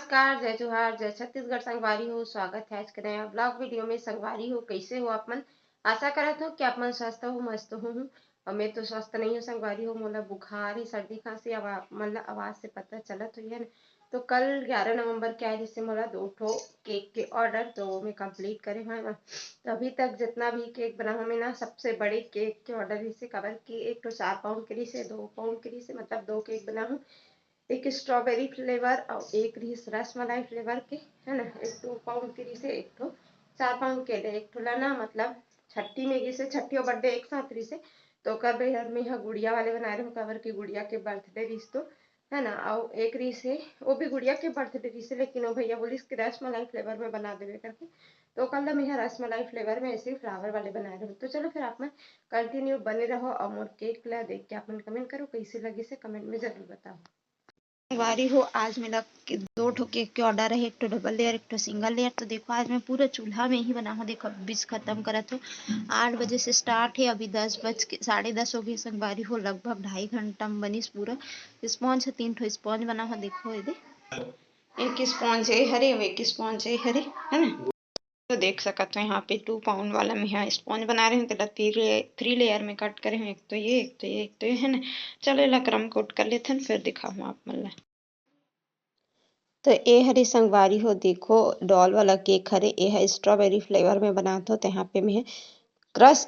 नमस्कार, जय जोहार, जय छत्तीसगढ़। संगवारी हो, स्वागत है आज के नया ब्लॉग वीडियो में। संगवारी हो, कैसे हो आप मन? आशा करत हो कि आप मन स्वस्थ हो, मस्त हो। और मैं तो स्वस्थ नहीं हूँ संगवारी हो, मोला बुखार ही, सर्दी खांसी मतलब आवाज से पता चलत हुई है ना। तो कल 11 नवंबर के आए जैसे मोला 2 ठो केक के ऑर्डर तो मैं कंप्लीट करे हुए ना। तो अभी तक जितना भी केक बना हूँ मैं ना, सबसे बड़े केक के ऑर्डर से कवर की। एक तो 4 पाउंड के से 2 पाउंड के से मतलब 2 केक बना हूँ। एक स्ट्रॉबेरी फ्लेवर और एक रसमलाई फ्लेवर के, है ना। एक 2 पाउंड के से एक ठो 4 पाउंड के लिए एक ठो लाना, मतलब छठी में से छठी और बर्थडे एक साथ रही से। तो कर में यहाँ गुड़िया वाले बना रहे हो, कवर की गुड़िया के बर्थडे रिस तो, है ना। और एक रीस है वो भी गुड़िया के बर्थडे रिस है, लेकिन वो भैया बोली इसके रसमलाई फ्लेवर में बना देवे करके। तो कल मैं यहाँ रसमलाई फ्लेवर में ऐसे फ्लावर वाले बना रहे हो। तो चलो फिर आप में कंटिन्यू बने रहो और मोर केक ला देख के आप मन कमेंट करो कैसे लगी से, कमेंट में जरूर बताओ। वारी हो, आज मेरा 2 ठो केक के ऑर्डर है, एक तो डबल लेयर एक तो सिंगल लेयर। तो देखो आज मैं पूरा चूल्हा में ही बना हूँ। देखो बीच खत्म करा तो 8 बजे से स्टार्ट है, अभी 10:30 हो गए। संगवारी हो लगभग 2.5 घंटा में बनी पूरा। स्पॉन्ज है, 3 ठो स्पॉन्ज बना हुआ। देखो ये एक स्पॉन्ज है हरे, एक स्पॉन्ज है हरे, है ना। तो देख सकते हो यहाँ पे 2 पाउंड वाला में यहाँ स्पॉन्ज बना रहे हैं। तो 3 लेयर में कट करे हैं, एक तो ये एक तो ये एक तो ये, है ना। चलो इला क्रम कोट कर लेते हैं, फिर दिखाऊँ आप मतलब। तो ये हरे संगवारी हो, देखो डॉल वाला केक हरे, ये है स्ट्रॉबेरी फ्लेवर में बना तो यहाँ पे मैं क्रश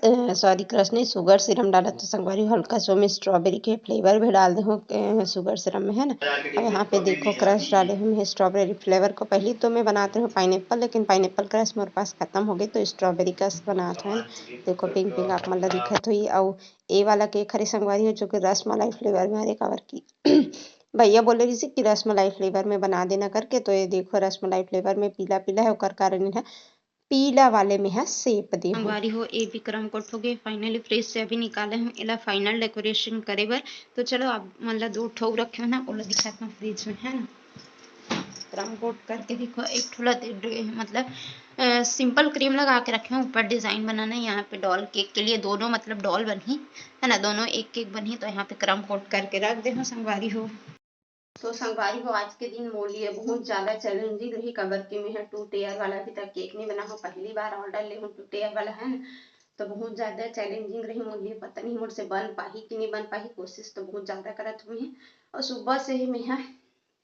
नहीं, शुगर सिरम डाला। तो संगवारी हो हल्का सो में स्ट्रॉबेरी के फ्लेवर भी डाल दे हो शुगर सिरम में, है ना। और यहाँ पे देखो क्रश डाले हुए स्ट्रॉबेरी फ्लेवर को। पहले तो मैं बनाते हूँ पाइनएप्पल, लेकिन पाइनएप्पल क्रश मेरे पास खत्म हो गई, तो स्ट्रॉबेरी क्रश बनाते हैं। देखो पिंक पिंक आप मतलब दिखत हुई। और ये वाला केक हरे संगवारी हो जो कि रसमलाई फ्लेवर में हरे कवर की भैया बोले रही थी कि रसमलाई फ्लेवर में बना देना करके। तो ये देखो रसमलाई फ्लेवर में पीला पीला है, और कारण है पीला वाले में है सेप दे संगवारी हो। ए विक्रम कोट हो गए फाइनली फ्रिज से अभी निकाले हैं इला फाइनल डेकोरेशन करे बर। तो चलो आप मतलब 2 ठो रखे हो ना, ओला दिखाता हूँ फ्रिज में, है ना। क्रम कोट करके देखो एक ठोला मतलब सिंपल क्रीम लगा के रखे हैं, ऊपर डिजाइन बनाना है। यहाँ पे डॉल केक के लिए दोनों मतलब डॉल बनी, है ना, दोनों एक केक बनी। तो यहाँ पे क्रम कोट करके रख दे संगवारी हो। तो संगवारी हो आज के दिन मोर लिए बहुत ज्यादा चैलेंजिंग रही, कबर की में है 2 टेयर वाला अभी तक केक नहीं बना हो, पहली बार ऑर्डर ले हूँ 2 टेयर वाला, है ना। तो बहुत ज्यादा चैलेंजिंग रही मोर लिए, पता नहीं मुझसे बन पाही कि नहीं बन पाही, कोशिश तो बहुत ज्यादा करत हुई है। और सुबह से ही मैं यहाँ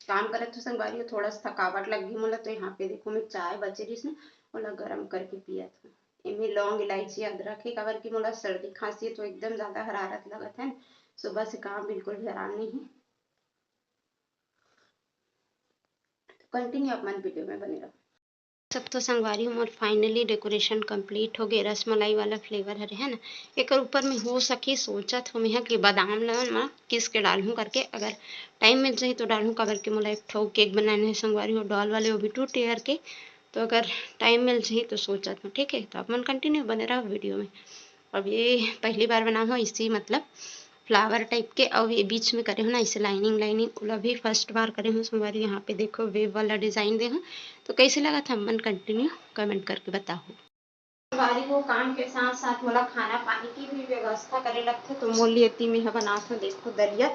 काम करत हूँ संगवारी हो, थोड़ा सा थकावट लग गई मोला। तो यहाँ पे देखो मैं चाय बचे रही ना, ओला गर्म करके पिया था। इनमें लौंग इलायची अदरक है, कबर की मोला सर्दी खांसी है तो एकदम ज्यादा हरारत लगत है। सुबह से काम बिल्कुल भी आराम नहीं है। कंटिन्यू अपन वीडियो में बने रहो। सब तो संगवारी हूँ और फाइनली डेकोरेशन कंप्लीट हो गया। रसमलाई वाला फ्लेवर है ना। एक ऊपर में हो सके सोचत हो मैं कि बादाम ला किस के डालूँ करके, अगर टाइम मिल जाए तो डालूँ। कवर के मोला एक ठो केक बनाने है संगवारी हो डॉल वाले, वो भी 2 टेयर के। तो अगर टाइम मिल जाए तो सोचत हूँ, ठीक है। तो अपन कंटिन्यू बने रहो वीडियो में। अब ये पहली बार बना हुआ इसी मतलब फ्लावर टाइप के, और ये बीच में करे हो ना इसे लाइनिंग लाइनिंग, भी फर्स्ट बार करे हूँ संगवारी। यहाँ पे देखो वेव वाला डिजाइन दे हूँ। तो कैसे लगा था मन कंटिन्यू कमेंट करके बताओ। संगवारी को काम के साथ साथ मोला खाना पानी की भी व्यवस्था करे लगथे। तो मोल लिए में बनात हूँ, देखो दलिया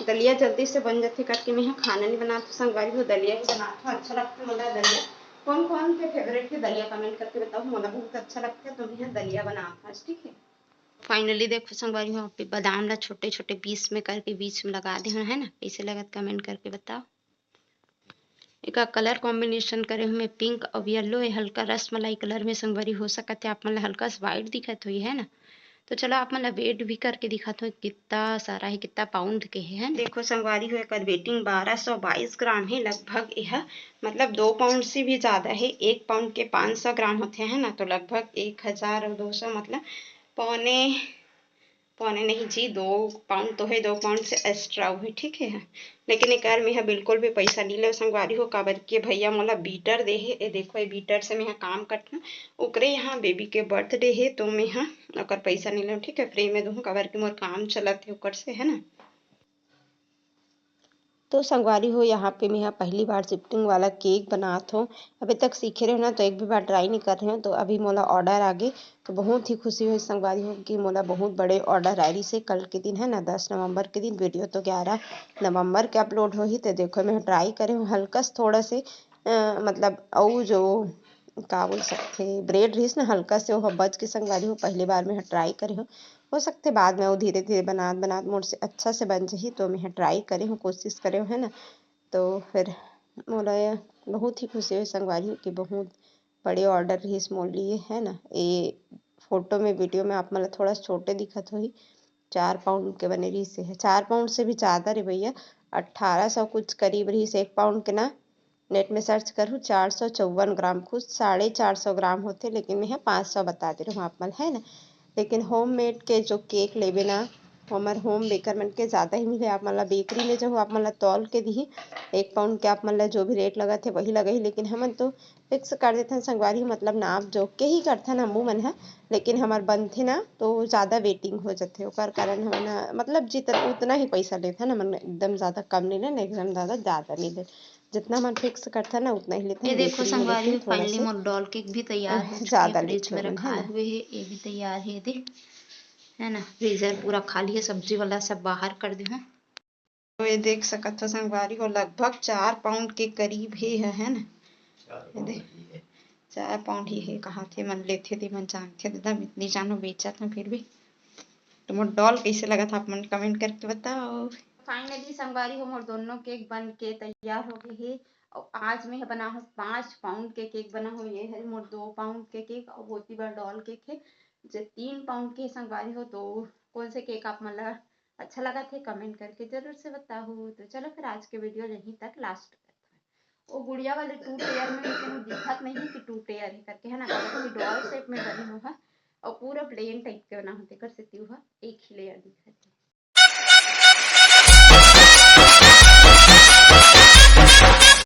दलिया जल्दी से बन जाते करके मैं खाना नहीं बनाती संगवारी को, दलिया ही बनाता हूँ। अच्छा लगता है मोला दलिया। कौन कौन के फेवरेट है दलिया कमेंट करके बताओ, मोला बहुत अच्छा लगता है। तो मैं दलिया बनाता हूँ, ठीक है। फाइनली देखो संगवारी यहाँ पे बादाम ला छोटे छोटे पीस में करके बीच में लगा दे, है ना। कैसे लगा कमेंट करके बताओ। एक कलर कॉम्बिनेशन करे हुए पिंक और येलो है, हल्का रसमलाई कलर में संगवारी हो सकता है। आप मतलब हल्का व्हाइट दिखत हुई है ना। तो चलो आप मतलब वेट भी करके दिखाते हो कितना सारा है, कितना पाउंड के है। देखो संगवारी हो एक वेटिंग 1222 ग्राम है लगभग। यह मतलब 2 पाउंड से भी ज्यादा है। 1 पाउंड के 500 ग्राम होते हैं ना। तो लगभग 1200 मतलब पौने पौने नहीं जी 2 पाउंड तो है, 2 पाउंड से एक्स्ट्रा हुए, ठीक है। लेकिन एक में है बिल्कुल भी पैसा नहीं ले संगवारी हो, काबर के भैया मोला बीटर दे है। देखो ये बीटर से मैं यहाँ काम करता हूँ, ओकरे यहाँ बेबी के बर्थडे है। तो मैं यहाँ ओकर पैसा नहीं ले, ठीक है, फ्री में दूँ, काबर के मोर काम चलत है ओकर से, है ना। तो संगवारी हो यहाँ पे मैं यहाँ पहली बार शिफ्टिंग वाला केक बनात हो। अभी तक सीखे रहे हो ना तो एक भी बार ट्राई नहीं कर रहे हो। तो अभी मोला ऑर्डर आ गए तो बहुत ही खुशी हुई संगवारी हो कि मोला बहुत बड़े ऑर्डर आ रही से। कल के दिन है ना 10 नवंबर के दिन, वीडियो तो 11 नवंबर के अपलोड हो ही। तो देखो मैं ट्राई करे हूँ हल्का से थोड़ा से मतलब और जो का बोल सकते ब्रेड रहीस ना हल्का से वो बच के संगवारी हो पहली बार मैं ट्राई करे हो सकते बाद में वो धीरे धीरे बनात बनात मोर से अच्छा से बन जाही। तो मैं ट्राई करे हूँ कोशिश करे हूँ है ना। तो फिर मोला बहुत ही खुशी हुई संगवारी हो कि बहुत बड़े ऑर्डर रहीस मोर लिए है ना। ये फोटो में वीडियो में आप मतलब थोड़ा छोटे दिखत होही। 4 पाउंड के बने रही से है, 4 पाउंड से भी ज़्यादा रे भैया, 1800 कुछ करीब रही से 1 पाउंड के ना। नेट में सर्च करूँ 454 ग्राम, खुद 450 ग्राम होते लेकिन मैं 500 बता दे रही हूँ आप मन है ना। लेकिन होममेड के जो केक लेबे ना हमार होम बेकर मन के ज़्यादा ही मिले। आप मतलब बेकरी में जो आप मतलब तौल के दी 1 पाउंड के आप मतलब जो भी रेट लगा थे वही लगा ही। लेकिन हमन तो फिक्स कर देते हैं संगवारी मतलब नाप जोख के ही करथे ना हमू मन है। लेकिन हमार बनथे ना तो ज़्यादा वेटिंग हो जाते ओकर कारण हम मतलब जितना उतना ही पैसा लेते ना मन एकदम ज़्यादा कम नहीं ले एकदम ज़्यादा नहीं ले। जितना मन फिक्स करता ना उतना ही लेते ये हैं। देखो बेकरी में संगवारी लेकिन हो थोड़ा फाइनली से मोर डॉल केक भी तैयार हो चुके हैं, ज़्यादा फ्रिज लेते में होवन है रखाए ना। हुए है। ये भी तैयार है देख है ना। फ्रीजर पूरा खाली है, सब्जी वाला सब बाहर कर दे हैं। तो ये देख सकत हो संगवारी हो लगभग 4 पाउंड के करीब ही है ना। ये देख 4 पाउंड ही है। कहाँ थे मन लेथे थे मन जानथे एकदम इतनी जानो बेचत हूँ फिर भी। तो मोर डॉल कैसे लगा था आप मन कमेंट करके बताओ। फाइनली संगवारी हो मोर दोनों केक बन के तैयार हो गए है। और आज मैं बना हूँ 5 पाउंड के केक बना हूँ। ये है मोर 2 पाउंड के केक और बहुत ही बड़ा डॉल केक है जो 3 पाउंड के संगवारी हो। तो कौन से केक आप मन लगा अच्छा लगा थे कमेंट करके जरूर से बताओ। तो चलो फिर आज के वीडियो यहीं तक लास्ट करते हैं। वो गुड़िया वाले 2 पेयर में लेकिन वो दिखत नहीं है कि 2 पेयर ही करके है ना। अगर डॉल शेप में बनी हो है और पूरा प्लेन टाइप के बना होते कर सकती हूँ एक ही लेयर दिखत है।